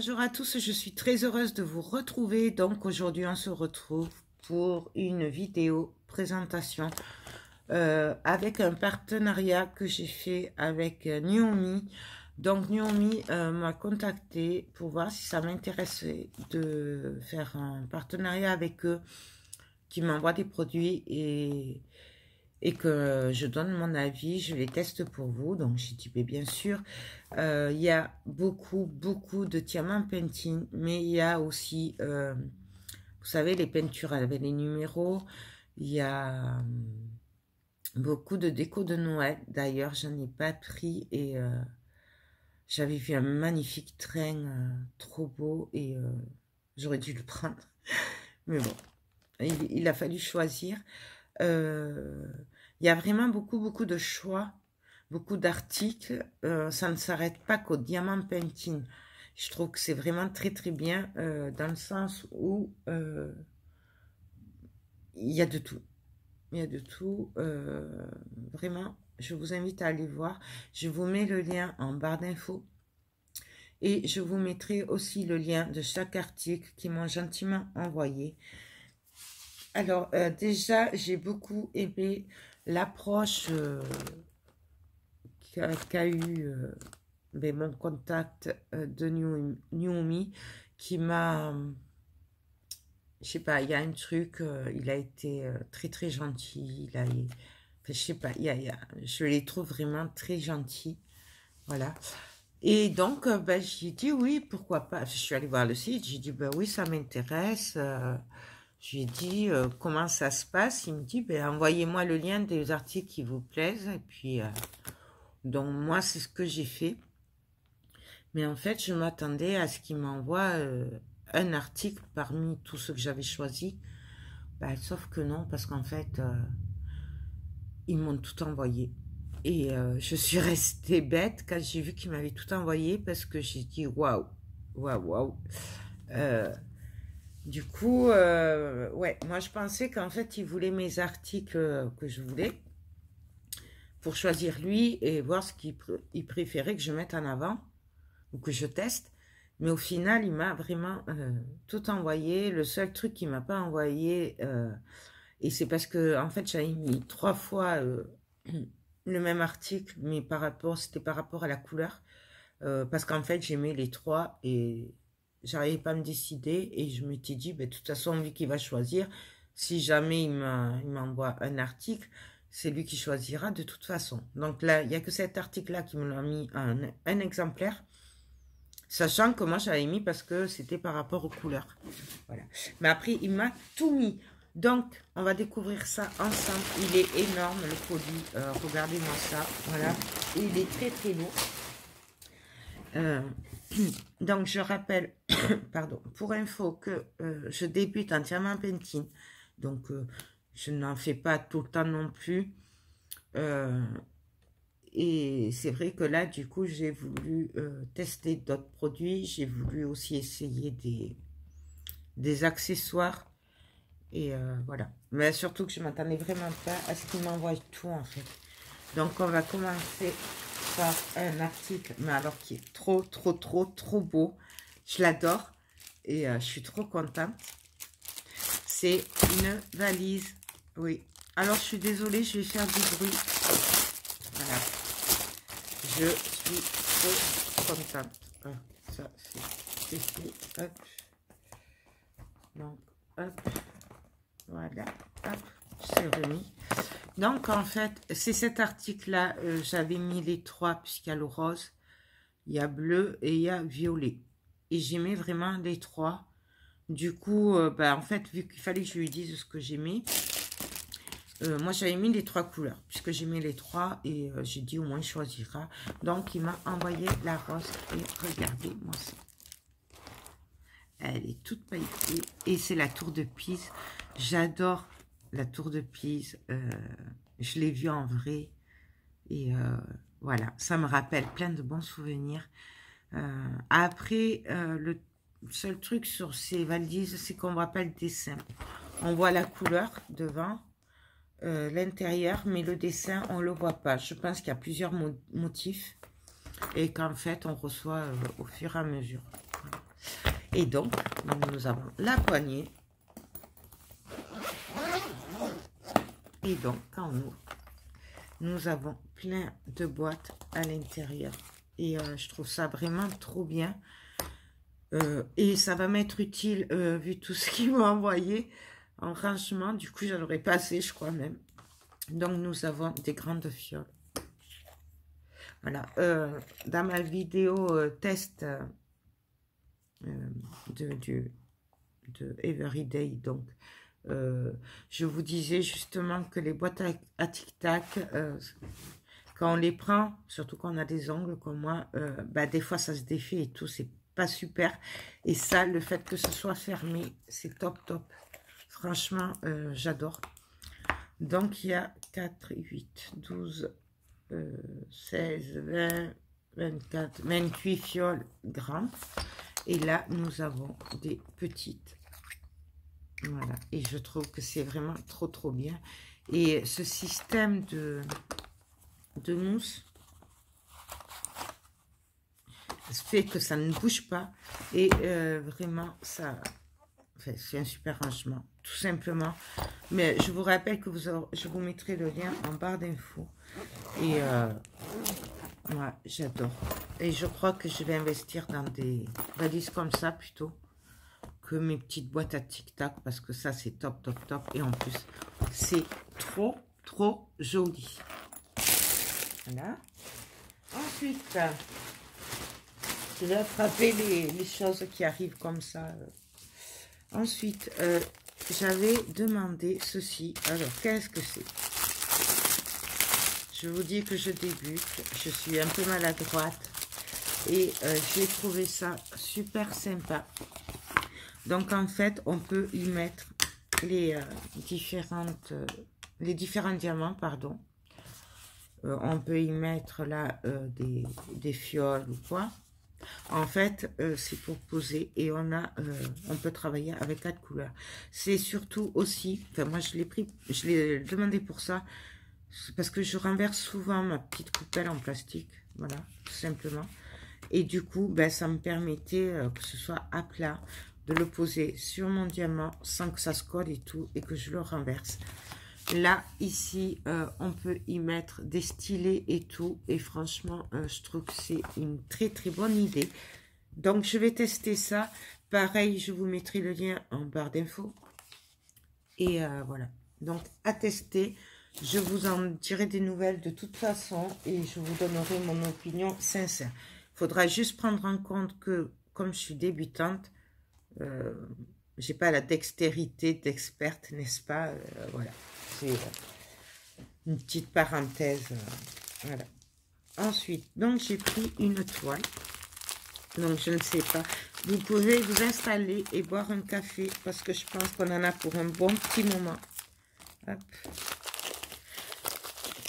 bonjour à tous, je suis très heureuse de vous retrouver. Donc aujourd'hui on se retrouve pour une vidéo présentation avec un partenariat que j'ai fait avec Nuomi. Donc Nuomi m'a contacté pour voir si ça m'intéressait de faire un partenariat avec eux, qui m'envoient des produits et que je donne mon avis, je les teste pour vous. Donc j'ai dit bien sûr, il y a beaucoup de diamants painting, mais il y a aussi, vous savez, les peintures avec les numéros. Il y a beaucoup de déco de Noël. D'ailleurs, j'en ai pas pris et j'avais vu un magnifique train trop beau et j'aurais dû le prendre. Mais bon, il a fallu choisir. Il y a vraiment beaucoup de choix, beaucoup d'articles. Ça ne s'arrête pas qu'au diamant painting. Je trouve que c'est vraiment très bien dans le sens où il y a de tout. Il y a de tout. Vraiment, je vous invite à aller voir. Je vous mets le lien en barre d'infos. Et je vous mettrai aussi le lien de chaque article qu'ils m'ont gentiment envoyé. Alors, déjà, j'ai beaucoup aimé l'approche qu'a eu mon contact de Nuomi, qui m'a, je sais pas, il y a un truc, il a été très gentil, je sais pas, je les trouve vraiment très gentils, voilà. Et donc, j'ai dit oui, pourquoi pas. Je suis allée voir le site, j'ai dit oui, ça m'intéresse. Je lui ai dit comment ça se passe. Il me dit envoyez-moi le lien des articles qui vous plaisent. Et puis, donc moi, c'est ce que j'ai fait. Mais en fait, je m'attendais à ce qu'il m'envoie un article parmi tous ceux que j'avais choisis. Sauf que non, parce qu'en fait, ils m'ont tout envoyé. Et je suis restée bête quand j'ai vu qu'ils m'avaient tout envoyé, parce que j'ai dit waouh. Du coup, ouais, moi je pensais qu'en fait, il voulait mes articles que je voulais pour choisir lui et voir ce qu'il préférait que je mette en avant ou que je teste. Mais au final, il m'a vraiment tout envoyé. Le seul truc qu'il m'a pas envoyé, et c'est parce que en fait, j'avais mis 3 fois le même article, mais c'était par rapport à la couleur. Parce qu'en fait, j'aimais les 3 et j'arrivais pas à me décider, et je m'étais dit, de toute façon, vu qu'il va choisir, si jamais il m'envoie un article, c'est lui qui choisira de toute façon. Donc là, il n'y a que cet article-là qui me l'a mis un exemplaire, sachant que moi, j'avais mis parce que c'était par rapport aux couleurs. Voilà. Mais après, il m'a tout mis. Donc, on va découvrir ça ensemble. Il est énorme, le produit. Regardez-moi ça. Voilà. Et il est très lourd. Donc je rappelle, pardon, pour info, que je débute en diamant painting, donc je n'en fais pas tout le temps non plus, et c'est vrai que là du coup j'ai voulu tester d'autres produits, j'ai voulu aussi essayer des accessoires, et voilà, mais surtout que je m'attendais vraiment pas à ce qu'ils m'envoient tout en fait. Donc on va commencer par un article, mais alors qui est trop beau. Je l'adore et je suis trop contente. C'est une valise. Oui. Alors je suis désolée, je vais faire du bruit. Voilà. Je suis trop contente. Ça c'est fait. Hop. Donc hop. Voilà. Hop. C'est remis. Donc, en fait, c'est cet article-là, j'avais mis les 3, puisqu'il y a le rose, il y a bleu et il y a violet. Et j'aimais vraiment les 3. Du coup, en fait, vu qu'il fallait que je lui dise ce que j'aimais, moi, j'avais mis les 3 couleurs, puisque j'aimais les 3, et j'ai dit au moins il choisira. Donc, il m'a envoyé la rose, et regardez-moi ça. Elle est toute pailletée, et c'est la tour de Pise. J'adore la tour de Pise, je l'ai vue en vrai, et voilà, ça me rappelle plein de bons souvenirs. Après, le seul truc sur ces valises, c'est qu'on voit pas le dessin. On voit la couleur devant, l'intérieur, mais le dessin, on le voit pas. Je pense qu'il y a plusieurs motifs, et qu'en fait, on reçoit au fur et à mesure. Voilà. Et donc, nous avons la poignée. Et donc, quand on ouvre, nous avons plein de boîtes à l'intérieur. Et je trouve ça vraiment trop bien. Et ça va m'être utile, vu tout ce qu'ils m'ont envoyé en rangement. Du coup, j'en aurais pas assez, je crois même. Donc, nous avons des grandes fioles. Voilà. Dans ma vidéo test de Everyday, donc, je vous disais justement que les boîtes à tic-tac, quand on les prend, surtout quand on a des ongles comme moi, bah, des fois ça se défait et tout, c'est pas super. Et ça, le fait que ce soit fermé, c'est top top. Franchement, j'adore. Donc il y a 4, 8, 12, 16, 20, 24, 28 fioles grandes. Et là, nous avons des petites. Voilà. Et je trouve que c'est vraiment trop, trop bien. Et ce système de mousse fait que ça ne bouge pas. Et vraiment, ça... Enfin, c'est un super rangement, tout simplement. Mais je vous rappelle que je vous mettrai le lien en barre d'infos. Et ouais, j'adore. Et je crois que je vais investir dans des valises comme ça plutôt que mes petites boîtes à tic-tac, parce que ça, c'est top, top, top. Et en plus, c'est trop, trop joli. Voilà. Ensuite, je vais attraper les choses qui arrivent comme ça. Ensuite, j'avais demandé ceci. Alors, qu'est-ce que c'est? Je vous dis que je débute. Je suis un peu maladroite. Et j'ai trouvé ça super sympa. Donc, en fait, on peut y mettre les différents diamants, pardon. On peut y mettre là des fioles ou quoi. En fait, c'est pour poser et on peut travailler avec 4 couleurs. C'est surtout aussi, enfin moi je l'ai demandé pour ça, parce que je renverse souvent ma petite coupelle en plastique, voilà, tout simplement. Et du coup, ben, ça me permettait que ce soit à plat, de le poser sur mon diamant sans que ça se colle et tout, et que je le renverse. Là, ici, on peut y mettre des stylets et tout. Et franchement, je trouve que c'est une très, très bonne idée. Donc, je vais tester ça. Pareil, je vous mettrai le lien en barre d'infos. Et voilà. Donc, à tester. Je vous en dirai des nouvelles de toute façon. Et je vous donnerai mon opinion sincère. Il faudra juste prendre en compte que, comme je suis débutante, j'ai pas la dextérité d'experte, n'est-ce pas? Voilà. C'est une petite parenthèse. Voilà. Ensuite, donc j'ai pris une toile. Donc je ne sais pas. Vous pouvez vous installer et boire un café parce que je pense qu'on en a pour un bon petit moment. Hop.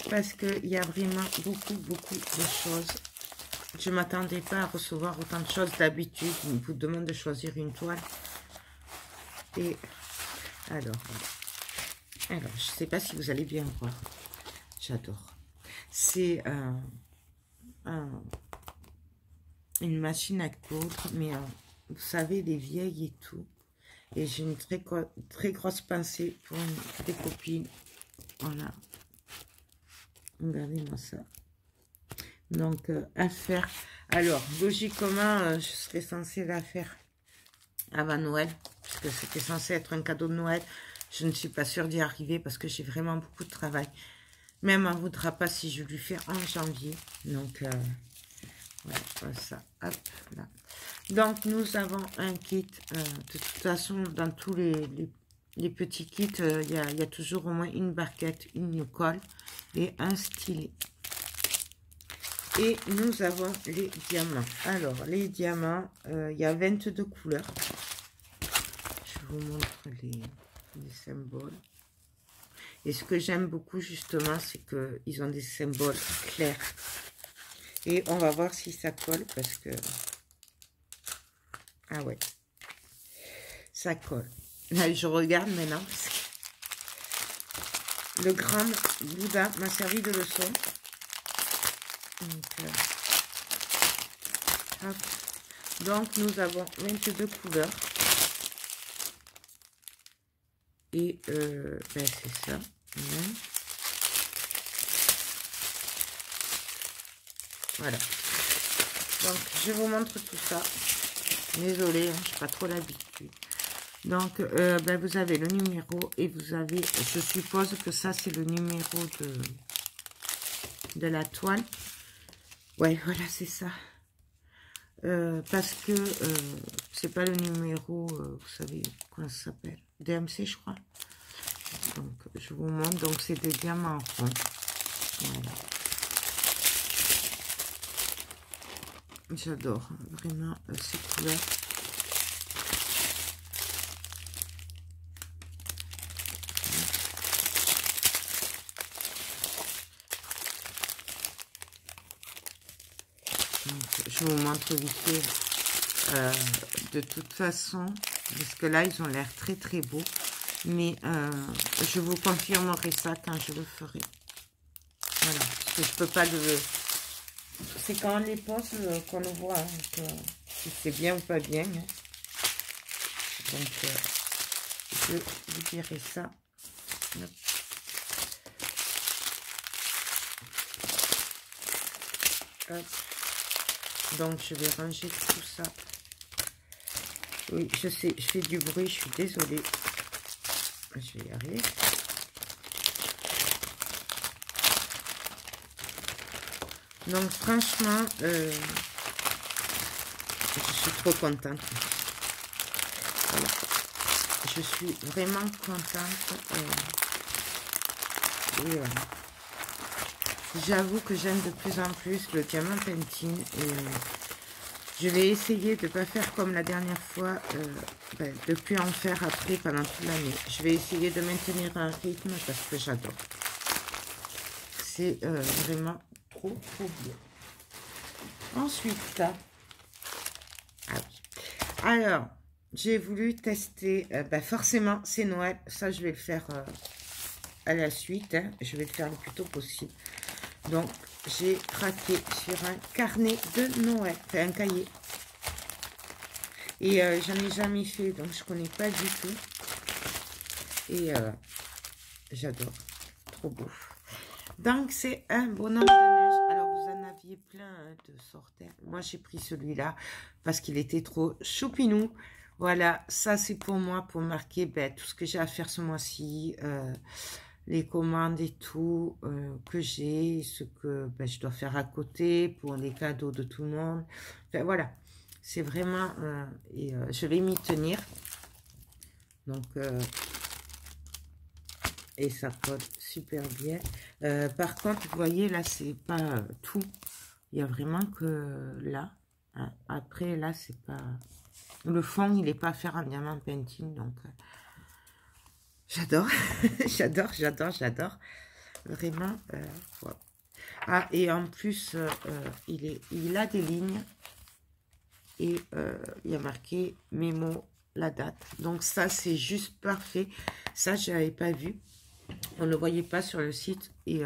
Parce qu'il y a vraiment beaucoup, beaucoup de choses. Je ne m'attendais pas à recevoir autant de choses d'habitude. On vous demande de choisir une toile. Et alors, je ne sais pas si vous allez bien voir. J'adore. C'est une machine à coudre, mais vous savez, les vieilles et tout. Et j'ai une très grosse pensée pour des copines. Voilà. Regardez-moi ça. Donc, à faire. Alors, logiquement, je serais censée la faire avant Noël, puisque c'était censé être un cadeau de Noël. Je ne suis pas sûre d'y arriver parce que j'ai vraiment beaucoup de travail. Même on ne voudra pas si je lui fais en janvier. Donc, voilà, ça. Hop, là. Donc, nous avons un kit. De toute façon, dans tous les petits kits, il y a toujours au moins une barquette, une colle et un stylet. Et nous avons les diamants. Alors, les diamants, il y a 22 couleurs. Je vous montre les symboles. Et ce que j'aime beaucoup, justement, c'est qu'ils ont des symboles clairs. Et on va voir si ça colle, parce que... Ah ouais. Ça colle. Là, je regarde maintenant. Le grand Bouddha m'a servi de leçon. Donc, hop. Donc, nous avons 22 couleurs. Et ben, c'est ça. Voilà. Donc, je vous montre tout ça. Désolée, hein, je n'ai pas trop l'habitude. Donc, ben, vous avez le numéro et vous avez, je suppose que ça, c'est le numéro de la toile. Ouais, voilà, c'est ça. Parce que c'est pas le numéro, vous savez comment ça s'appelle, DMC, je crois. Donc, je vous montre. Donc, c'est des diamants ronds. Voilà. J'adore vraiment ces couleurs. Donc, je vous montre vite fait, de toute façon, parce que là, ils ont l'air très très beaux. Mais je vous confirmerai ça quand je le ferai. Voilà, parce que je peux pas le... C'est quand on les pose qu'on le voit, hein, si c'est bien ou pas bien. Hein. Donc, je vous dirai ça. Hop. Hop. Donc, je vais ranger tout ça. Oui, je sais, je fais du bruit, je suis désolée. Je vais y arriver. Donc, franchement, je suis trop contente. Voilà. Je suis vraiment contente. Et voilà. J'avoue que j'aime de plus en plus le diamant painting. Et je vais essayer de ne pas faire comme la dernière fois, de ne plus en faire après pendant toute l'année. Je vais essayer de maintenir un rythme parce que j'adore. C'est vraiment trop bien. Ensuite, alors, j'ai voulu tester, forcément, c'est Noël. Ça, je vais le faire à la suite. Hein. Je vais le faire le plus tôt possible. Donc, j'ai craqué sur un carnet de Noël, enfin un cahier. Et j'en ai jamais fait, donc je connais pas du tout. Et j'adore, trop beau. Donc, c'est un bonhomme de neige. Alors, vous en aviez plein de sortes. Moi, j'ai pris celui-là parce qu'il était trop choupinou. Voilà, ça, c'est pour moi, pour marquer tout ce que j'ai à faire ce mois-ci. Les commandes et tout que j'ai, ce que je dois faire à côté pour les cadeaux de tout le monde. Enfin, voilà, c'est vraiment... je vais m'y tenir. Donc... et ça colle super bien. Par contre, vous voyez, là, c'est pas tout. Il y a vraiment que là. Hein. Après, là, c'est pas... Le fond, il n'est pas à faire en diamant painting. Donc, j'adore. j'adore. Vraiment. Voilà. Ah, et en plus, il a des lignes. Et il y a marqué mémo, la date. Donc, ça, c'est juste parfait. Ça, je n'avais pas vu. On ne le voyait pas sur le site et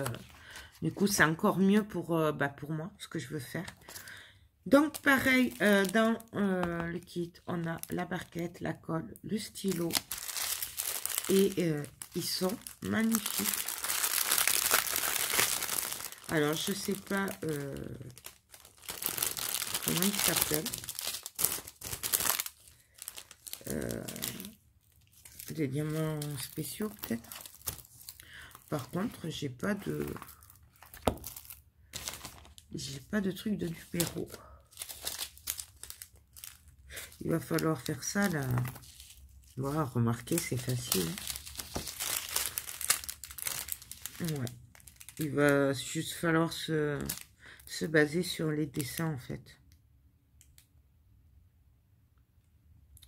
du coup c'est encore mieux pour moi, ce que je veux faire. Donc pareil, dans le kit, on a la barquette, la colle, le stylo et ils sont magnifiques. Alors je sais pas comment ils s'appellent. Des diamants spéciaux peut-être. Par contre, j'ai pas de truc de numéro. Il va falloir faire ça là. Voilà, remarquez, c'est facile. Ouais. Il va juste falloir se baser sur les dessins en fait.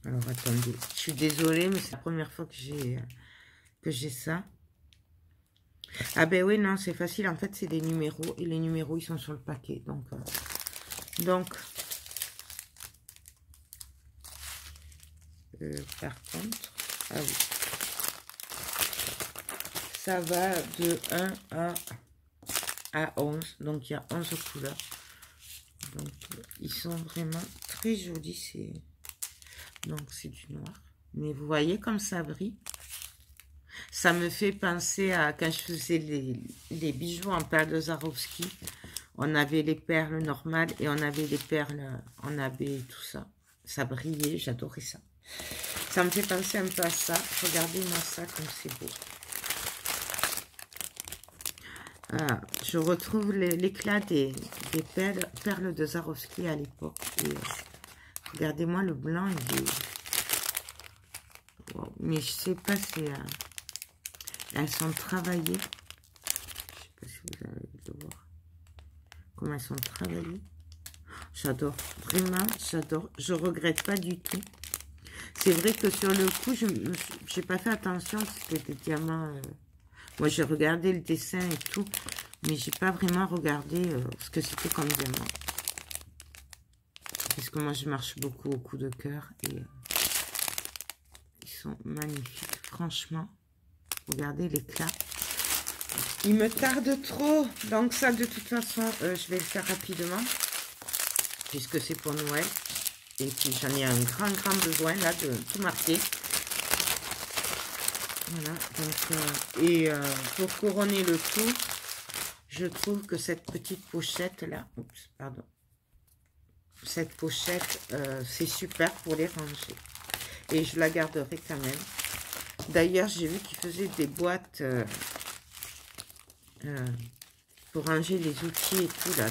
Alors attendez, je suis désolée, mais c'est la première fois que j'ai ça. Ah ben oui, non, c'est facile. En fait, c'est des numéros. Et les numéros, ils sont sur le paquet. Donc par contre, ah oui. Ça va de 1 à 11. Donc, il y a 11 couleurs. Donc, ils sont vraiment très joli. C'est donc c'est du noir. Mais vous voyez comme ça brille. Ça me fait penser à quand je faisais les bijoux en perles de Swarovski. On avait les perles normales et on avait les perles en AB et tout ça. Ça brillait, j'adorais ça. Ça me fait penser un peu à ça. Regardez-moi ça comme c'est beau. Ah, je retrouve l'éclat des perles de Swarovski à l'époque. Regardez-moi le blanc, il est... Wow. Mais je sais pas si elles sont travaillées. Je sais pas si vous allez le voir. Comment elles sont travaillées. J'adore, vraiment, j'adore. Je regrette pas du tout. C'est vrai que sur le coup, je n'ai pas fait attention que c'était des diamants. Moi, j'ai regardé le dessin et tout, mais j'ai pas vraiment regardé ce que c'était comme diamant. Parce que moi, je marche beaucoup au coup de cœur et ils sont magnifiques. Franchement, regardez l'éclat. Il me tarde trop. Donc ça, de toute façon, je vais le faire rapidement. Puisque c'est pour Noël. Et puis j'en ai un grand besoin là de tout marquer. Voilà. Donc, pour couronner le tout, je trouve que cette petite pochette là, oups, pardon. Cette pochette, c'est super pour les ranger. Et je la garderai quand même. D'ailleurs, j'ai vu qu'ils faisaient des boîtes pour ranger les outils et tout là.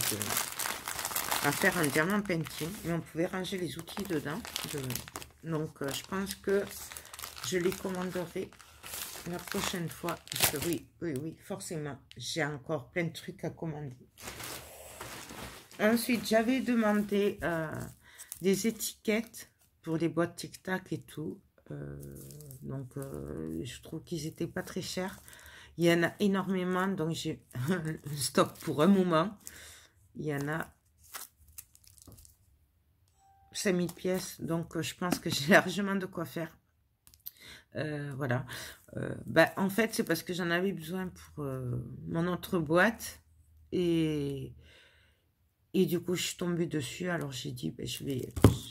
À faire un diamant painting, mais on pouvait ranger les outils dedans. Donc, je pense que je les commanderai la prochaine fois. Parce que oui, forcément, j'ai encore plein de trucs à commander. Ensuite, j'avais demandé des étiquettes pour les boîtes Tic Tac et tout. Donc, je trouve qu'ils étaient pas très chers. Il y en a énormément, donc j'ai un stock pour un moment. Il y en a 5000 pièces, donc je pense que j'ai largement de quoi faire. Voilà. En fait, c'est parce que j'en avais besoin pour mon autre boîte. Et du coup, je suis tombée dessus. Alors, j'ai dit, je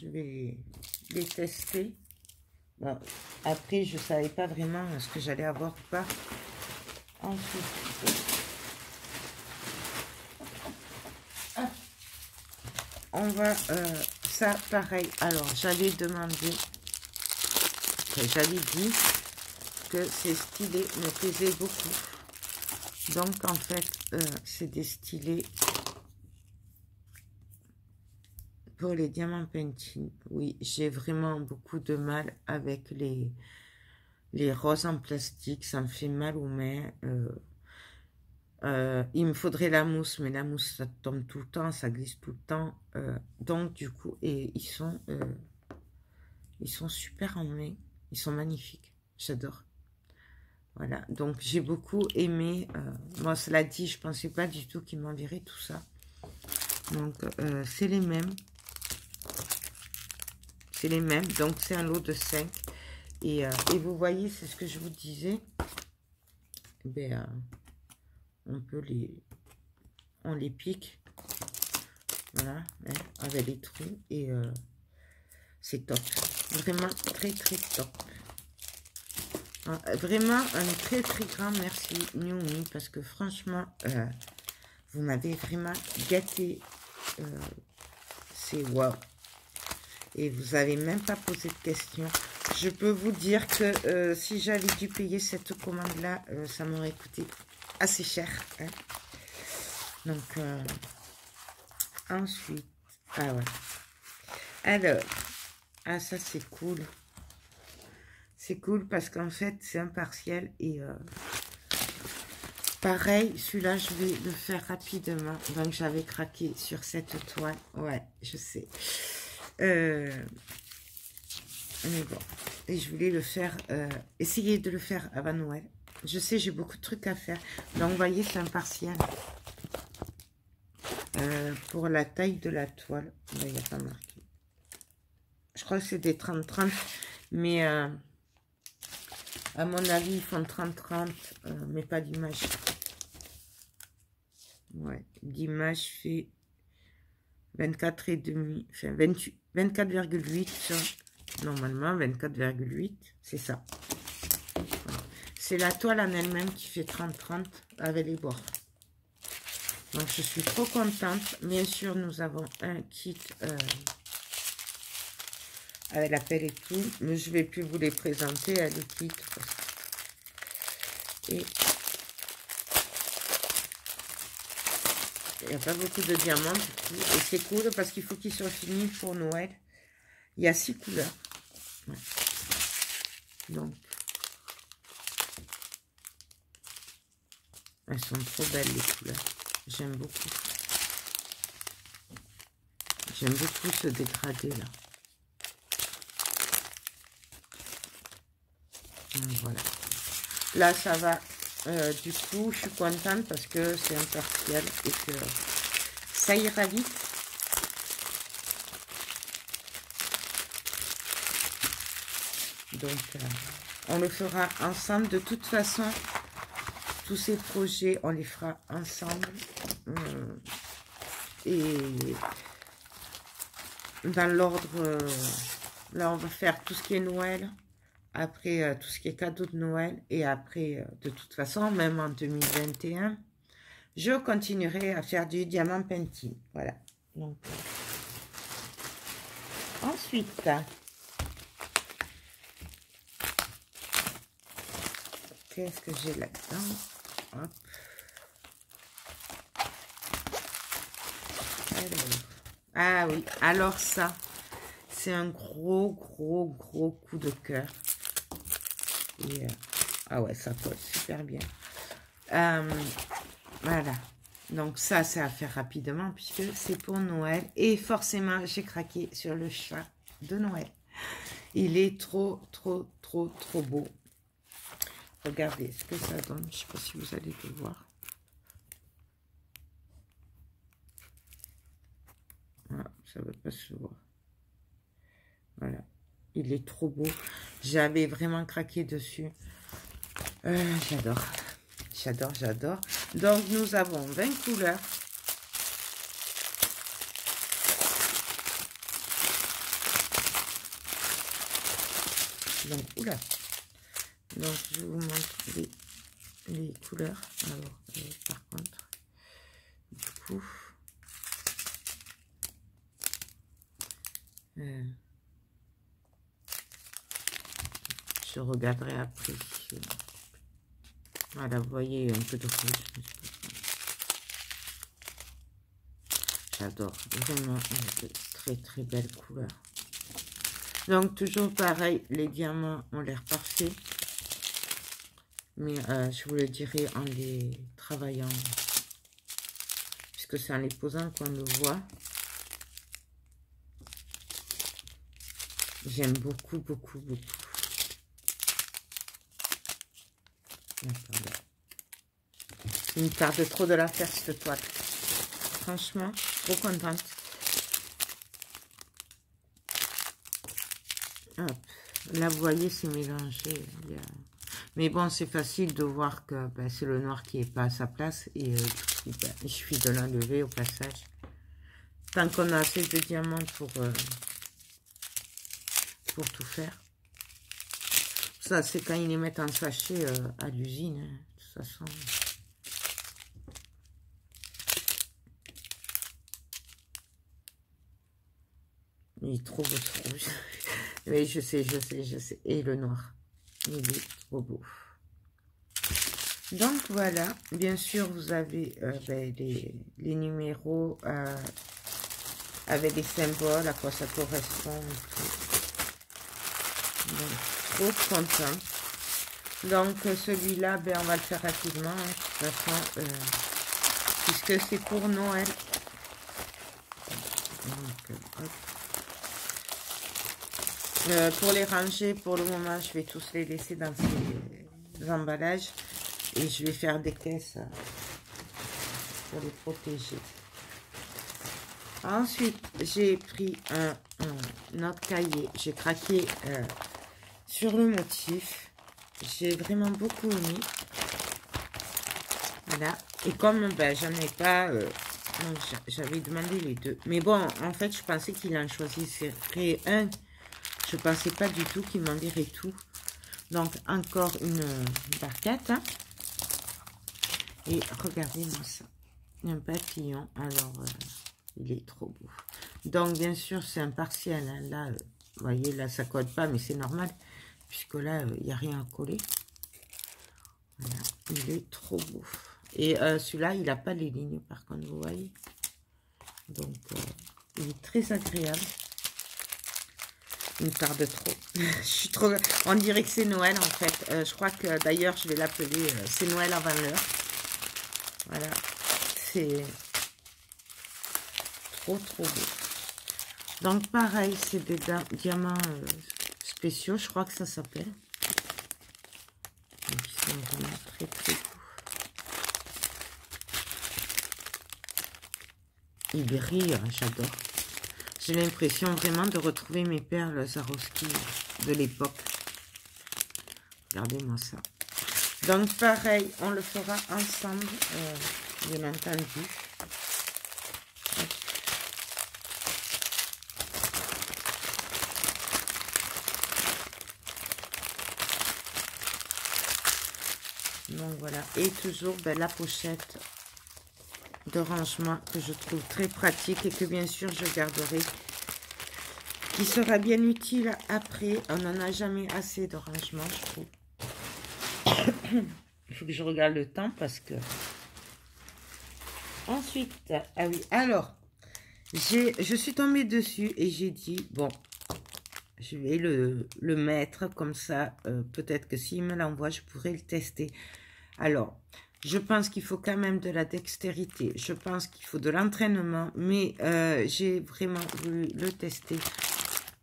vais les tester. Bon, après, je ne savais pas vraiment ce que j'allais avoir ou pas. Ensuite, on va... ça, pareil. Alors, j'avais demandé... J'avais dit que ces stylés me plaisaient beaucoup. Donc, en fait, c'est des stylés pour les diamants painting. Oui, j'ai vraiment beaucoup de mal avec les roses en plastique. Ça me fait mal aux mains. Il me faudrait la mousse, mais la mousse, ça tombe tout le temps, ça glisse tout le temps. Donc, du coup, et ils sont super en main. Ils sont magnifiques. J'adore. Voilà, donc j'ai beaucoup aimé. Moi, cela dit, je ne pensais pas du tout qu'ils m'enverraient tout ça. Donc, c'est les mêmes. C'est les mêmes. Donc, c'est un lot de 5. Et vous voyez, c'est ce que je vous disais. On les pique. Voilà, hein, avec les trous. Et c'est top. Vraiment très, très top. Vraiment un très très grand merci Numi, parce que franchement vous m'avez vraiment gâté. C'est waouh. Et vous avez même pas posé de questions. Je peux vous dire que si j'avais dû payer cette commande là, ça m'aurait coûté assez cher, hein. Donc ensuite, ah ouais, alors ça c'est cool. C'est cool parce qu'en fait, c'est un partiel et pareil, celui-là, je vais le faire rapidement. Donc, j'avais craqué sur cette toile. Ouais, je sais. Mais bon, et je voulais le faire, essayer de le faire avant Noël. Je sais, j'ai beaucoup de trucs à faire. Donc, vous voyez, c'est un partiel. Pour la taille de la toile. Il n'y a pas marqué. Je crois que c'est des 30-30, mais... à mon avis, ils font 30-30, mais pas d'image. Ouais, l'image fait 24,5, enfin 28, 24,8 normalement 24,8, c'est ça. Voilà. C'est la toile en elle-même qui fait 30-30 avec les bords. Donc je suis trop contente. Bien sûr, nous avons un kit avec la pelle et tout, mais je vais plus vous les présenter à le kit. Et il n'y a pas beaucoup de diamants du coup. Et c'est cool parce qu'il faut qu'ils soient finis pour Noël. Il y a 6 couleurs. Ouais. Donc, elles sont trop belles les couleurs. J'aime beaucoup. J'aime beaucoup ce dégradé là. Donc, voilà. Là, ça va. Du coup, je suis contente parce que c'est impartial et que ça ira vite. Donc, on le fera ensemble. De toute façon, tous ces projets, on les fera ensemble. Et dans l'ordre, là, on va faire tout ce qui est Noël. Après, tout ce qui est cadeau de Noël. Et après, de toute façon, même en 2021, je continuerai à faire du diamant painting. Voilà. Donc, ensuite, qu'est-ce que j'ai là-dedans? Hop. Alors. Ah oui, alors ça, c'est un gros coup de cœur. Et, ah ouais, ça colle super bien. Voilà. Donc ça, c'est à faire rapidement puisque c'est pour Noël. Et forcément, j'ai craqué sur le chat de Noël. Il est trop beau. Regardez ce que ça donne. Je ne sais pas si vous allez le voir. Voilà, ça ne va pas se voir. Voilà. Il est trop beau. J'avais vraiment craqué dessus. J'adore. J'adore. Donc, nous avons 20 couleurs. Donc, oula. Donc, je vous montre les couleurs. Alors, par contre, du coup, je regarderai après. Voilà, vous voyez un peu de rouge. J'adore, vraiment très belles couleurs. Donc toujours pareil, les diamants ont l'air parfaits. Mais je vous le dirai en les travaillant. Puisque c'est en les posant qu'on le voit. J'aime beaucoup. Il me tarde trop de la faire cette toile. Franchement, trop contente. Hop. Là, vous voyez, c'est mélangé. Mais bon, c'est facile de voir que ben, c'est le noir qui n'est pas à sa place. Et du coup, ben, il suffit de l'enlever au passage. Tant qu'on a assez de diamants pour tout faire. Ça, c'est quand ils les mettent en sachet à l'usine. Hein, de toute façon. Il est trop beau ce rouge. Mais je sais. Et le noir. Il est trop beau. Donc voilà. Bien sûr, vous avez ben, les numéros avec des symboles, à quoi ça correspond. Donc, trop content. Donc celui-là, ben, on va le faire rapidement. Hein, de toute façon, puisque c'est pour Noël. Donc, hop. Pour les ranger, pour le moment, je vais tous les laisser dans ces emballages. Et je vais faire des caisses pour les protéger. Ensuite, j'ai pris un autre cahier. J'ai craqué sur le motif. J'ai vraiment beaucoup aimé. Voilà. Et comme ben, j'en ai pas Donc, j'avais demandé les deux. Mais bon, en fait, je pensais qu'il en choisirait un. Je pensais pas du tout qu'il m'enverrait tout. Donc, encore une barquette. Hein. Et regardez-moi ça. Un papillon. Alors, il est trop beau. Donc, bien sûr, c'est un partiel. Hein. Là, vous voyez, là, ça code pas, mais c'est normal. Puisque là, il n'y a rien à coller. Voilà. Il est trop beau. Et celui-là, il n'a pas les lignes, par contre, vous voyez. Donc, il est très agréable. Il me tarde trop. Je suis trop... On dirait que c'est Noël, en fait. Je crois que, d'ailleurs, je vais l'appeler c'est Noël avant l'heure. Voilà. C'est trop, trop beau. Donc, pareil, c'est des diamants spéciaux. Je crois que ça s'appelle. Donc, ils sont vraiment très, très beaux. Il brille, j'adore. J'ai l'impression vraiment de retrouver mes perles Swarovski de l'époque. Regardez-moi ça. Donc pareil, on le fera ensemble, bien entendu. Donc voilà, et toujours la pochette de rangement que je trouve très pratique et que bien sûr je garderai, qui sera bien utile après. On n'en a jamais assez de rangement, je trouve. Il faut que je regarde le temps parce que ensuite, ah oui, alors je suis tombée dessus et j'ai dit bon, je vais le mettre comme ça, peut-être que s'il me l'envoie je pourrais le tester. Alors je pense qu'il faut quand même de la dextérité, je pense qu'il faut de l'entraînement, mais j'ai vraiment voulu le tester.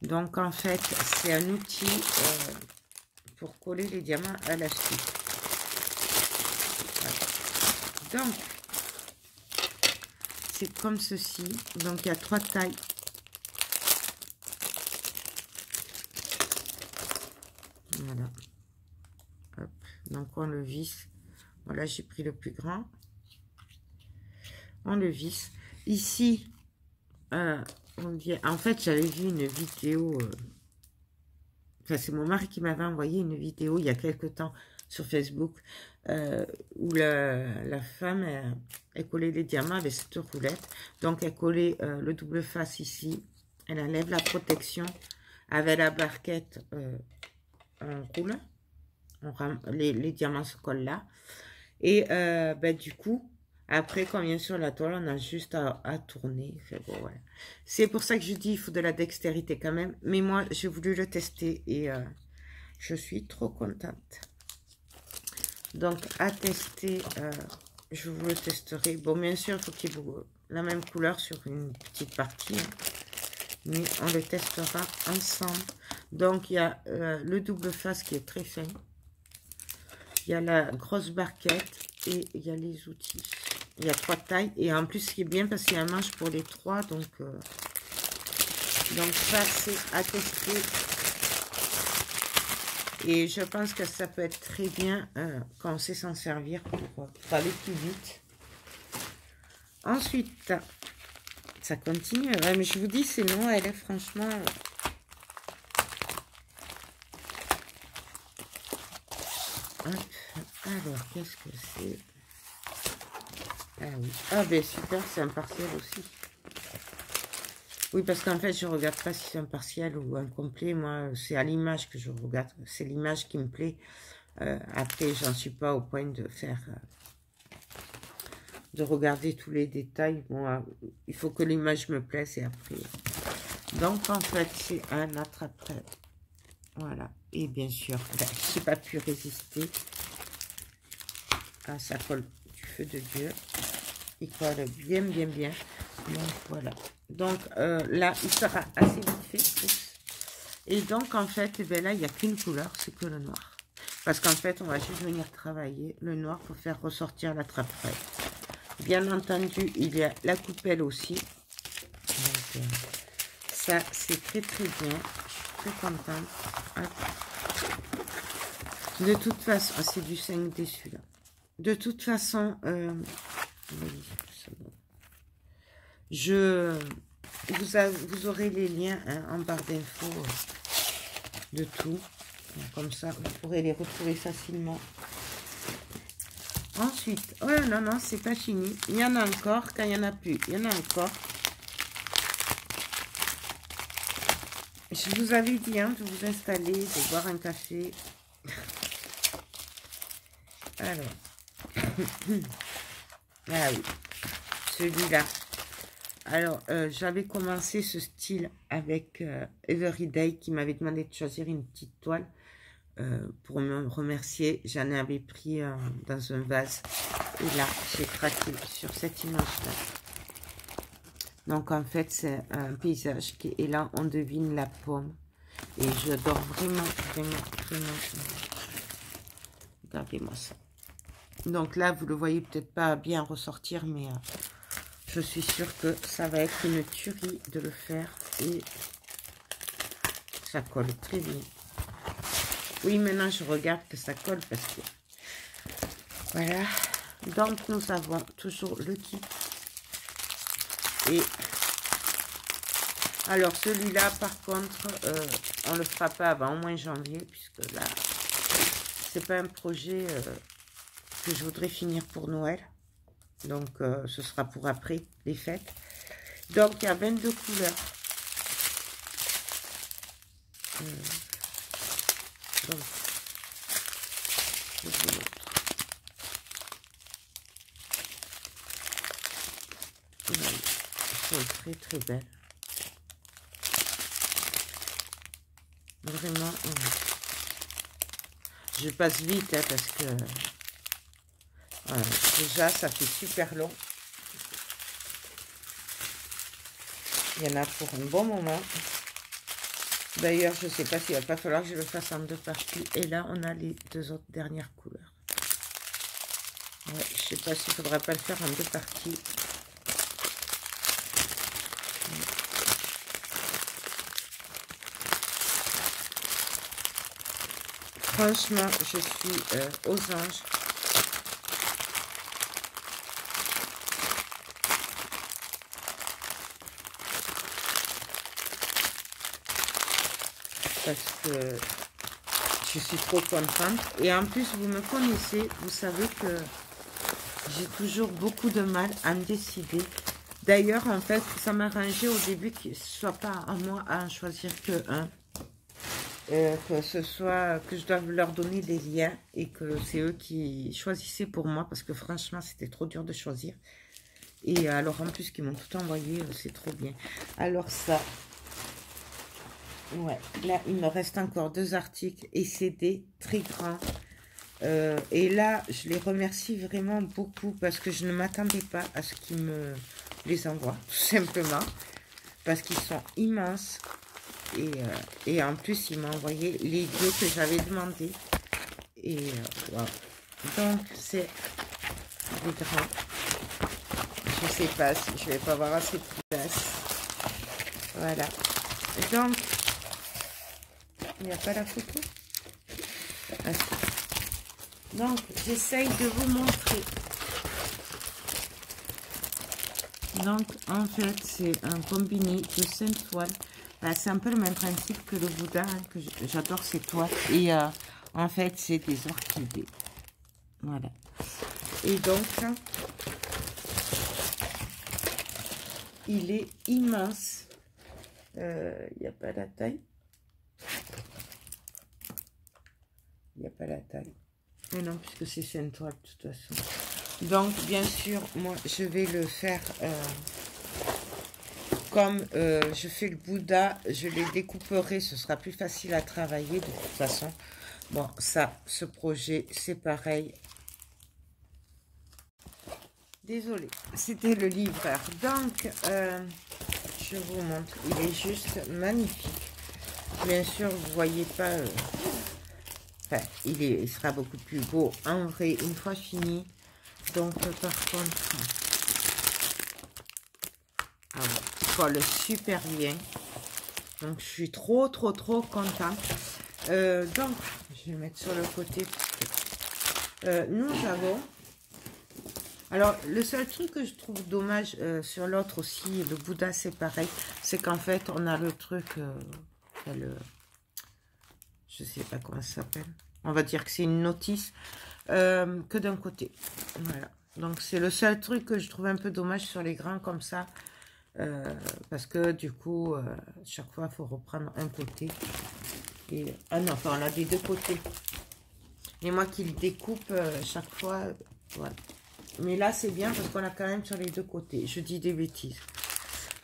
Donc en fait, c'est un outil pour coller les diamants à l'acier. Voilà. Donc, c'est comme ceci. Donc il y a 3 tailles. Voilà. Hop. Donc on le visse. Voilà, j'ai pris le plus grand. On le visse. Ici, en fait, j'avais vu une vidéo. Enfin, c'est mon mari qui m'avait envoyé une vidéo il y a quelque temps sur Facebook où la femme elle collait les diamants avec cette roulette. Donc, elle collait le double face ici. Elle enlève la protection avec la barquette. On roule. Les diamants se collent là. Et du coup, après, quand vient sur la toile, on a juste à tourner. Bon, voilà. C'est pour ça que je dis il faut de la dextérité quand même. Mais moi, j'ai voulu le tester et je suis trop contente. Donc, à tester, je vous le testerai. Bon, bien sûr, il faut qu'il y ait la même couleur sur une petite partie. Hein. Mais on le testera ensemble. Donc, il y a le double face qui est très fin. Il y a la grosse barquette et il y a les outils. Il y a 3 tailles. Et en plus, ce qui est bien, parce qu'il y a un manche pour les 3. Donc ça, c'est à tester. Et je pense que ça peut être très bien quand on sait s'en servir pour aller plus vite. Ensuite, ça continue. Ouais, mais je vous dis, c'est Noël, hein, franchement. Alors, qu'est-ce que c'est? Ah oui. Ah ben super, c'est un partiel aussi. Oui, parce qu'en fait, je regarde pas si c'est un partiel ou un complet. Moi, c'est à l'image que je regarde. C'est l'image qui me plaît. Après, j'en suis pas au point de faire... de regarder tous les détails. Bon, il faut que l'image me plaise et après... Donc, en fait, c'est un attrape-prêt. Voilà. Et bien sûr, je n'ai pas pu résister. Ah, ça colle du feu de Dieu. Il colle bien, bien, bien. Donc, voilà. Donc, là, il sera assez vite fait. Et donc, en fait, là, il n'y a qu'une couleur, c'est que le noir. Parce qu'en fait, on va juste venir travailler le noir pour faire ressortir la trappe-prête. Bien entendu, il y a la coupelle aussi. Donc, ça, c'est très, très bien. Je suis très contente. Hop. De toute façon, c'est du 5D celui-là. De toute façon, Vous aurez les liens hein, en barre d'infos de tout. Comme ça, vous pourrez les retrouver facilement. Ensuite, oh non, non, c'est pas fini. Il y en a encore. Quand il n'y en a plus, il y en a encore. Je vous avais dit hein, de vous installer, de boire un café. Alors. Ah oui, celui-là. Alors, j'avais commencé ce style avec Everyday qui m'avait demandé de choisir une petite toile pour me remercier. J'en avais pris dans un vase. Et là, j'ai craqué sur cette image-là. Donc, en fait, c'est un paysage et là, on devine la pomme. Et j'adore vraiment, vraiment, vraiment. Regardez-moi ça. Donc là, vous le voyez peut-être pas bien ressortir, mais je suis sûre que ça va être une tuerie de le faire. Et ça colle très bien. Oui, maintenant, je regarde que ça colle parce que... Voilà. Donc, nous avons toujours le kit. Et... Alors, celui-là, par contre, on le fera pas avant au moins janvier, puisque là, c'est pas un projet que je voudrais finir pour Noël. Donc, ce sera pour après les fêtes. Donc, il y a 22 couleurs. Donc, je vous montre. Elles sont très très belles. Vraiment, je passe vite hein, parce que déjà ça fait super long. Il y en a pour un bon moment. D'ailleurs, je ne sais pas s'il va pas falloir que je le fasse en deux parties. Et là, on a les deux autres dernières couleurs. Ouais, je sais pas s'il faudra pas le faire en deux parties. Franchement, je suis aux anges. Parce que je suis trop contente. Et en plus, vous me connaissez, vous savez que j'ai toujours beaucoup de mal à me décider. D'ailleurs, en fait, ça m'arrangeait au début que ce soit pas à moi à en choisir que un. Que ce soit que je dois leur donner des liens et que c'est eux qui choisissaient pour moi parce que franchement c'était trop dur de choisir. Et alors en plus qu'ils m'ont tout envoyé, c'est trop bien. Alors ça, ouais, là il me reste encore 2 articles et c'est des très grands. Et là je les remercie vraiment beaucoup parce que je ne m'attendais pas à ce qu'ils me les envoient tout simplement parce qu'ils sont immenses. Et en plus, il m'a envoyé les 2 que j'avais demandé. Et voilà. Donc, c'est des grands. Je sais pas si je vais pas avoir assez de place. Voilà. Donc, il n'y a pas la photo. Ah, donc, j'essaye de vous montrer. Donc, en fait, c'est un combiné de 5 toiles. C'est un peu le même principe que le Bouddha, hein, que j'adore ces toiles. Et en fait, c'est des orchidées. Voilà. Et donc, il est immense. Il n'y a pas la taille. Il n'y a pas la taille. Mais non, puisque c'est 5 toiles de toute façon. Donc, bien sûr, moi, je vais le faire... Comme je fais le Bouddha, je les découperai, ce sera plus facile à travailler de toute façon. Bon, ça, ce projet, c'est pareil. Désolée, c'était le livreur. Donc, je vous montre, il est juste magnifique. Bien sûr, vous ne voyez pas... enfin, il sera beaucoup plus beau en vrai une fois fini. Donc, par contre... colle super bien, donc je suis trop contente. Donc je vais mettre sur le côté parce que, nous avons Alors, le seul truc que je trouve dommage sur l'autre aussi, le Bouddha, c'est pareil. C'est qu'en fait, on a le truc, je sais pas comment ça s'appelle. On va dire que c'est une notice que d'un côté. Voilà. Donc, c'est le seul truc que je trouve un peu dommage sur les grains comme ça. Parce que du coup, chaque fois, il faut reprendre un côté. Et, ah non, enfin, on a des deux côtés. Et moi qui le découpe chaque fois, voilà. Mais là, c'est bien parce qu'on a quand même sur les deux côtés. Je dis des bêtises.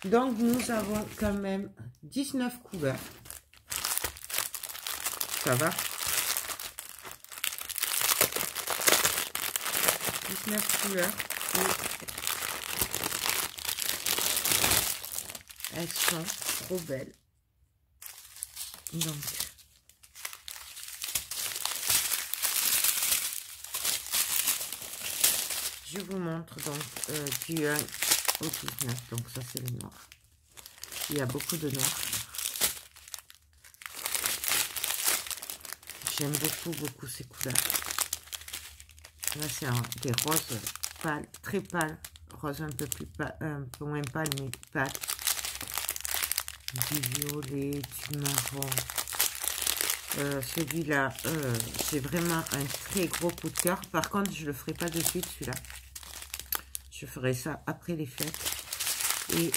Donc, nous avons quand même 19 couleurs. Ça va. 19 couleurs. Et elles sont trop belles. Donc, je vous montre donc du 1 au 19. Donc, ça, c'est le noir. Il y a beaucoup de noir. J'aime beaucoup ces couleurs. Là, c'est des roses pâles, très pâles. Rose un peu plus pâle, un peu moins pâle, mais pâle. Du violet, du marron. Celui-là, c'est vraiment un très gros coup de cœur. Par contre, je ne le ferai pas de suite, celui-là. Je ferai ça après les fêtes. Et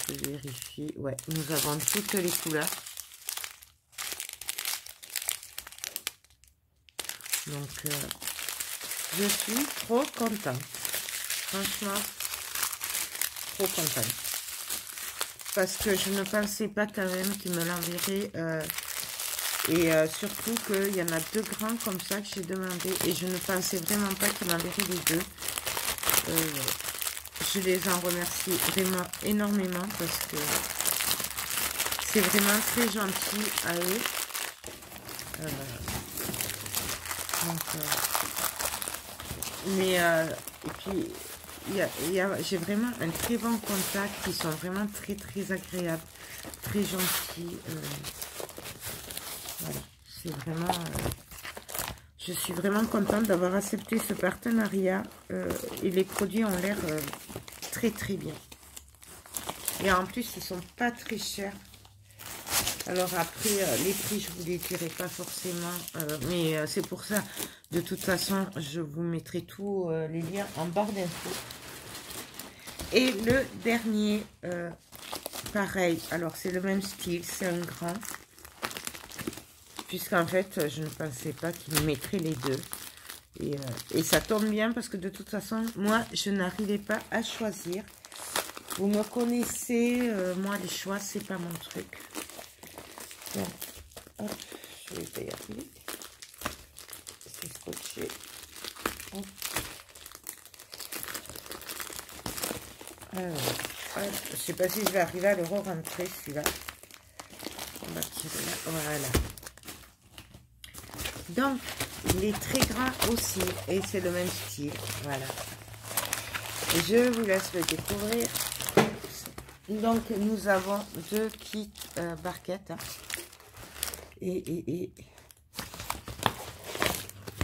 je vérifie. Ouais, nous avons toutes les couleurs. Donc, je suis trop contente. Franchement, trop contente. Parce que je ne pensais pas quand même qu'il me l'enverrait. Et surtout qu'il y en a 2 grands comme ça que j'ai demandé. Et je ne pensais vraiment pas qu'il m'enverrait les 2. Je les en remercie vraiment énormément parce que c'est vraiment très gentil à eux. Et puis j'ai vraiment un très bon contact. Ils sont vraiment très agréables, très gentils. Voilà, c'est vraiment. Je suis vraiment contente d'avoir accepté ce partenariat et les produits ont l'air très bien. Et en plus, ils sont pas très chers. Alors après, les prix, je vous les dirai pas forcément, mais c'est pour ça. De toute façon, je vous mettrai tous les liens en barre d'infos. Et le dernier, pareil. Alors, c'est le même style, c'est un grand. Puisqu'en fait, je ne pensais pas qu'il mettrait les 2. Et ça tombe bien parce que de toute façon, moi, je n'arrivais pas à choisir. Vous me connaissez, moi, les choix, c'est pas mon truc. Donc, hop, je vais pas y arriver. C'est scotché. Hop. Alors, hop, je sais pas si je vais arriver à le re-rentrer, celui-là. On va tirer là, voilà. Donc, il est très gras aussi, et c'est le même style, voilà. Et je vous laisse le découvrir. Donc, nous avons 2 kits barquettes. Hein. Et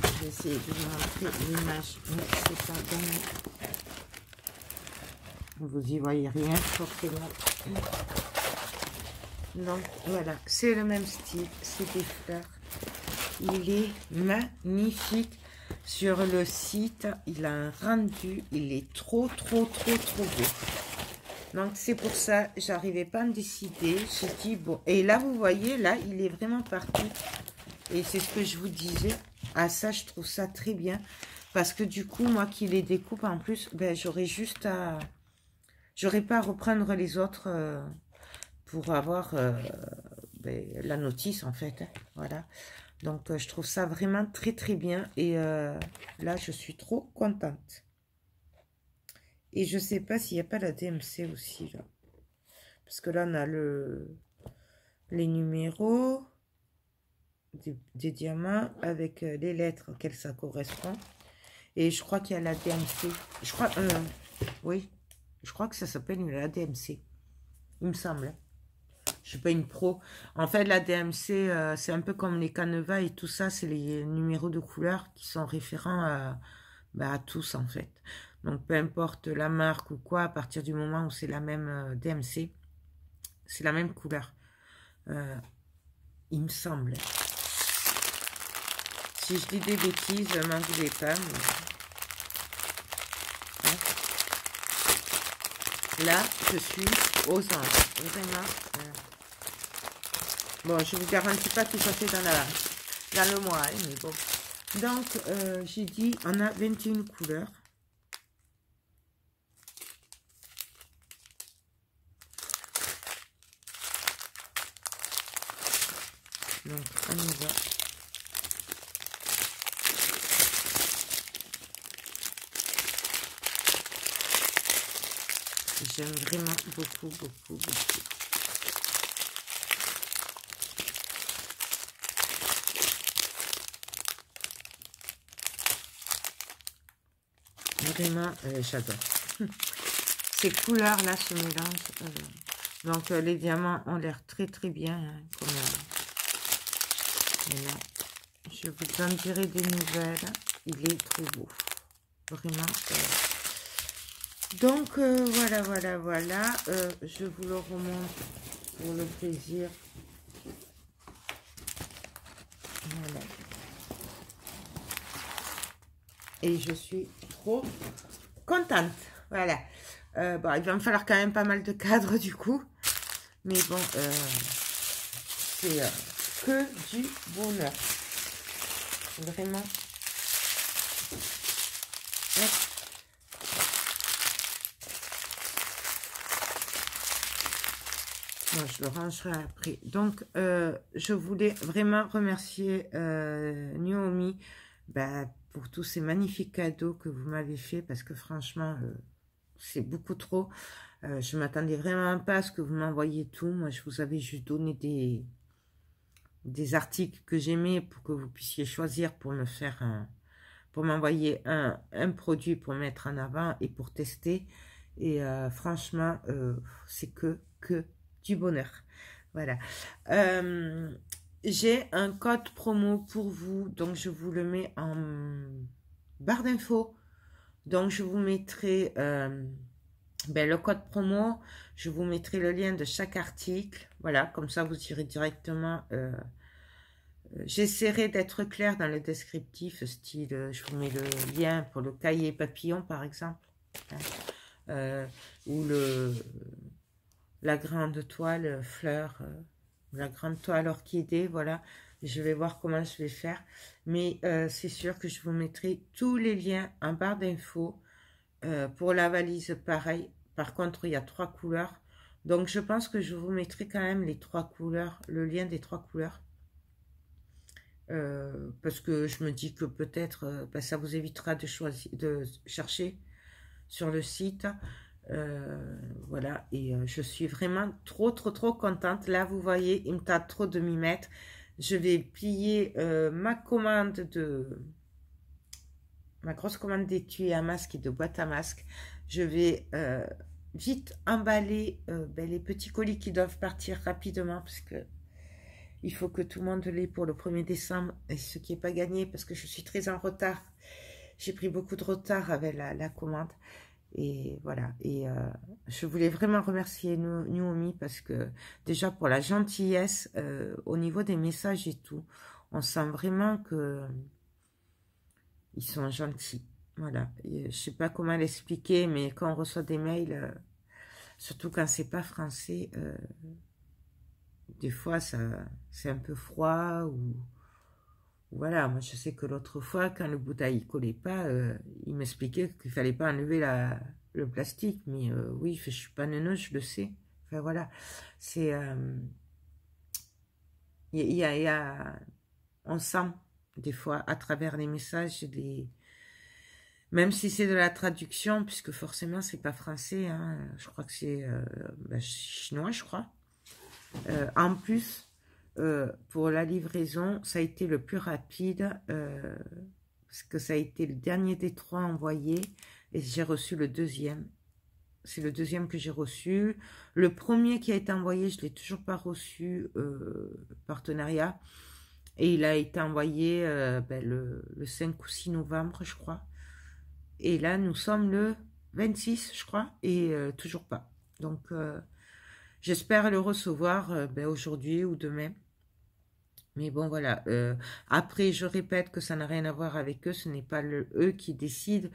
je vais essayer de vous montrer l'image, mais c'est pas bon. Vous y voyez rien, forcément. Donc, voilà, c'est le même style, c'est des fleurs. Il est magnifique. Sur le site, il a un rendu, il est trop beau. Donc, c'est pour ça, j'arrivais pas à me décider. J'ai dit, bon, et là, vous voyez, là, il est vraiment partout. Et c'est ce que je vous disais. Ah, ça, je trouve ça très bien. Parce que du coup, moi qui les découpe en plus, ben, j'aurais juste à... J'aurais pas à reprendre les autres pour avoir ben, la notice, en fait. Hein, voilà. Donc, je trouve ça vraiment très bien. Et là, je suis trop contente. Et je sais pas s'il n'y a pas la DMC aussi, là. Parce que là, on a les numéros des diamants avec les lettres auxquelles ça correspond. Et je crois qu'il y a la DMC. Je crois, oui, je crois que ça s'appelle la DMC. Il me semble. Je suis pas une pro. En fait, la DMC, c'est un peu comme les Caneva et tout ça. C'est les numéros de couleurs qui sont référents à bah, à tous en fait. Donc peu importe la marque ou quoi, à partir du moment où c'est la même DMC, c'est la même couleur. Il me semble. Si je dis des bêtises, ne m'en voulez pas. Mais... là, je suis aux anges. Vraiment. Bon, je vous garantis pas qu'il soit fait dans le mois, hein, mais bon. Donc, j'ai dit, on a 21 couleurs. Donc, on y va. J'aime vraiment beaucoup, beaucoup, beaucoup. Vraiment, j'adore. Ces couleurs-là se mélangent. Donc, les diamants ont l'air très, très bien. Hein, comme, là, je vous en dirai des nouvelles. Il est trop beau. Vraiment. Donc, voilà, voilà, voilà. Je vous le remonte pour le plaisir. Voilà. Et je suis trop contente. Voilà. Bon, il va me falloir quand même pas mal de cadres du coup. Mais bon, c'est que du bonheur. Vraiment. Ouais. Bon, je le rangerai après. Donc, je voulais vraiment remercier Naomi pour tous ces magnifiques cadeaux que vous m'avez fait parce que franchement, c'est beaucoup trop. Je ne m'attendais vraiment pas à ce que vous m'envoyiez tout. Moi, je vous avais juste donné des articles que j'aimais pour que vous puissiez choisir pour me faire pour m'envoyer un produit pour mettre en avant et pour tester. Et franchement, c'est que du bonheur. Voilà. J'ai un code promo pour vous, donc je vous le mets en barre d'infos. Donc je vous mettrai le code promo, je vous mettrai le lien de chaque article. Voilà, comme ça vous irez directement. J'essaierai d'être claire dans le descriptif, style je vous mets le lien pour le cahier papillon par exemple. Hein, ou la grande toile fleur, la grande toile orchidée, voilà. Je vais voir comment je vais faire. Mais c'est sûr que je vous mettrai tous les liens en barre d'infos. Pour la valise, pareil. Par contre, il y a 3 couleurs. Donc, je pense que je vous mettrai quand même les 3 couleurs, le lien des 3 couleurs. Parce que je me dis que peut-être ça vous évitera de chercher sur le site. Voilà, et je suis vraiment trop contente. Là, vous voyez, il me tarde trop de m'y mettre. Je vais plier ma grosse commande d'étui à masque et de boîte à masque. Je vais vite emballer les petits colis qui doivent partir rapidement parce que il faut que tout le monde l'ait pour le 1er décembre, et ce qui n'est pas gagné parce que je suis très en retard. J'ai pris beaucoup de retard avec la commande. Et voilà, et je voulais vraiment remercier Naomi parce que déjà pour la gentillesse au niveau des messages et tout, on sent vraiment que ils sont gentils. Voilà, et je sais pas comment l'expliquer, mais quand on reçoit des mails, surtout quand c'est pas français, des fois c'est un peu froid ou voilà. Moi je sais que l'autre fois quand le bouteille collait pas, il m'expliquait qu'il fallait pas enlever le plastique, mais oui, je suis pas neuneuse, je le sais. Enfin voilà, c'est on sent des fois à travers les messages même si c'est de la traduction, puisque forcément c'est pas français, hein, je crois que c'est chinois, je crois. En plus, pour la livraison, ça a été le plus rapide, parce que ça a été le dernier des 3 envoyés, et j'ai reçu le deuxième. C'est le deuxième que j'ai reçu. Le premier qui a été envoyé, je ne l'ai toujours pas reçu, partenariat, et il a été envoyé le 5 ou 6 novembre, je crois. Et là, nous sommes le 26, je crois, et toujours pas. Donc, j'espère le recevoir ben, aujourd'hui ou demain. Mais bon, voilà. Après, je répète que ça n'a rien à voir avec eux. Ce n'est pas eux qui décident.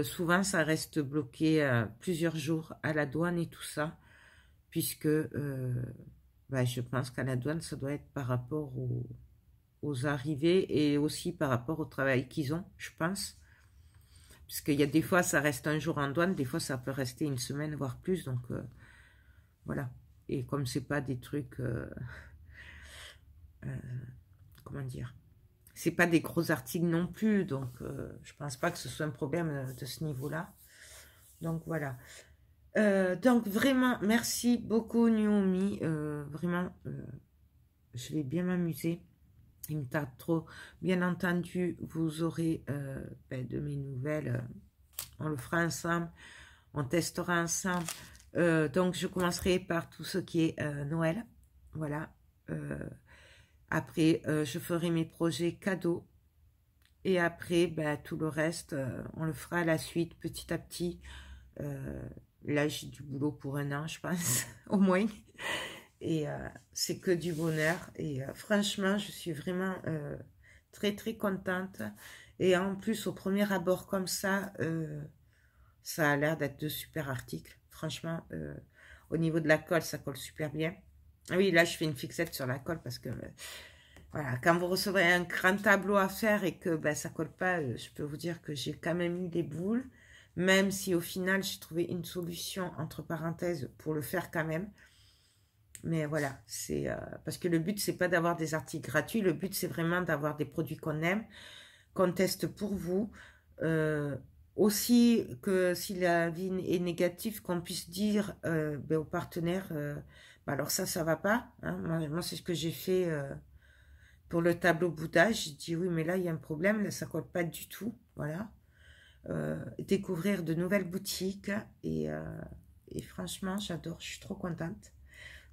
Souvent, ça reste bloqué plusieurs jours à la douane et tout ça. Puisque ben, je pense qu'à la douane, ça doit être par rapport aux arrivées et aussi par rapport au travail qu'ils ont, je pense. Parce qu'il y a des fois, ça reste un jour en douane. Des fois, ça peut rester une semaine, voire plus. Donc, voilà. Et comme c'est pas des trucs... comment dire, c'est pas des gros articles non plus, donc je pense pas que ce soit un problème de ce niveau-là. Donc voilà. Donc vraiment, merci beaucoup Naomi. Vraiment, je vais bien m'amuser. Il me tarde trop. Bien entendu, vous aurez ben, de mes nouvelles. On le fera ensemble. On testera ensemble. Donc je commencerai par tout ce qui est Noël. Voilà. Après, je ferai mes projets cadeaux. Et après, ben, tout le reste, on le fera à la suite, petit à petit. Là, j'ai du boulot pour 1 an, je pense, au moins. Et c'est que du bonheur. Et franchement, je suis vraiment très, très contente. Et en plus, au premier abord comme ça a l'air d'être de super articles. Franchement, au niveau de la colle, ça colle super bien. Ah oui, là, je fais une fixette sur la colle parce que... voilà, quand vous recevrez un grand tableau à faire et que ben, ça colle pas, je peux vous dire que j'ai quand même eu des boules, même si au final j'ai trouvé une solution entre parenthèses pour le faire quand même. Mais voilà, c'est parce que le but c'est pas d'avoir des articles gratuits, le but c'est vraiment d'avoir des produits qu'on aime, qu'on teste pour vous. Aussi que si la vie est négative, qu'on puisse dire ben, aux partenaires, ben, alors ça va pas. Hein. Moi c'est ce que j'ai fait. Pour le tableau Bouddha, j'ai dit oui, mais là, il y a un problème, là, ça ne colle pas du tout. Voilà. Découvrir de nouvelles boutiques et franchement, j'adore, je suis trop contente.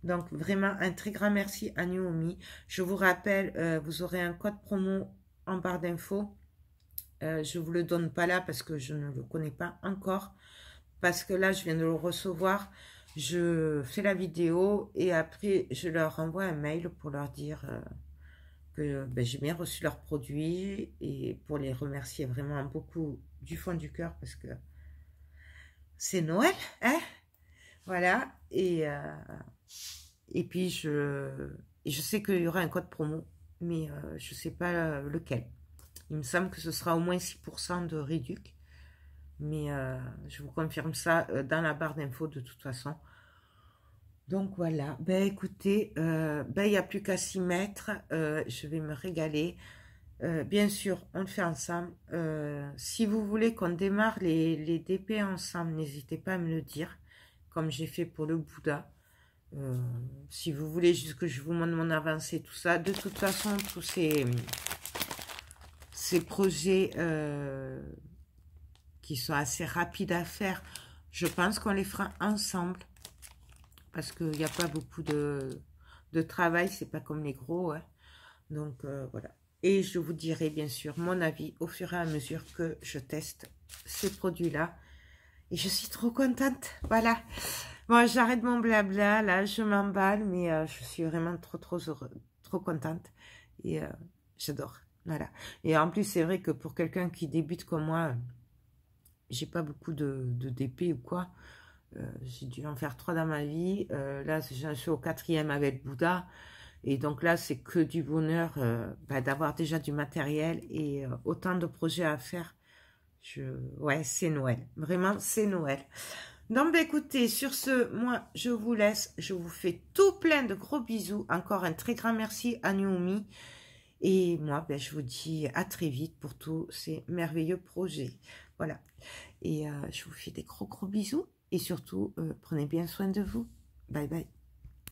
Donc, vraiment, un très grand merci à Naomi. Je vous rappelle, vous aurez un code promo en barre d'infos. Je ne vous le donne pas là parce que je ne le connais pas encore. Parce que là, je viens de le recevoir. Je fais la vidéo et après, je leur envoie un mail pour leur dire... que ben, j'ai bien reçu leurs produits et pour les remercier vraiment beaucoup du fond du cœur parce que c'est Noël, hein, voilà, et puis je sais qu'il y aura un code promo, mais je sais pas lequel. Il me semble que ce sera au moins 6% de réduc, mais je vous confirme ça dans la barre d'infos de toute façon. Donc voilà, ben écoutez, ben il n'y a plus qu'à s'y mettre, je vais me régaler. Bien sûr, on le fait ensemble. Si vous voulez qu'on démarre les DP ensemble, n'hésitez pas à me le dire, comme j'ai fait pour le Bouddha. Si vous voulez juste que je vous montre mon avancée, tout ça. De toute façon, tous ces projets qui sont assez rapides à faire, je pense qu'on les fera ensemble. Parce qu'il n'y a pas beaucoup de travail, c'est pas comme les gros. Hein. Donc voilà. Et je vous dirai bien sûr mon avis au fur et à mesure que je teste ces produits-là. Et je suis trop contente. Voilà. Bon, j'arrête mon blabla. Là, je m'emballe. Mais je suis vraiment trop heureux, trop contente. Et j'adore. Voilà. Et en plus, c'est vrai que pour quelqu'un qui débute comme moi, j'ai pas beaucoup de DP ou quoi. J'ai dû en faire 3 dans ma vie. Là, je suis au 4e avec Bouddha. Et donc là, c'est que du bonheur bah, d'avoir déjà du matériel et autant de projets à faire. Ouais, c'est Noël. Vraiment, c'est Noël. Donc, bah, écoutez, sur ce, moi, je vous laisse. Je vous fais tout plein de gros bisous. Encore un très grand merci à Naomi. Et moi, bah, je vous dis à très vite pour tous ces merveilleux projets. Voilà. Et je vous fais des gros bisous. Et surtout, prenez bien soin de vous. Bye bye.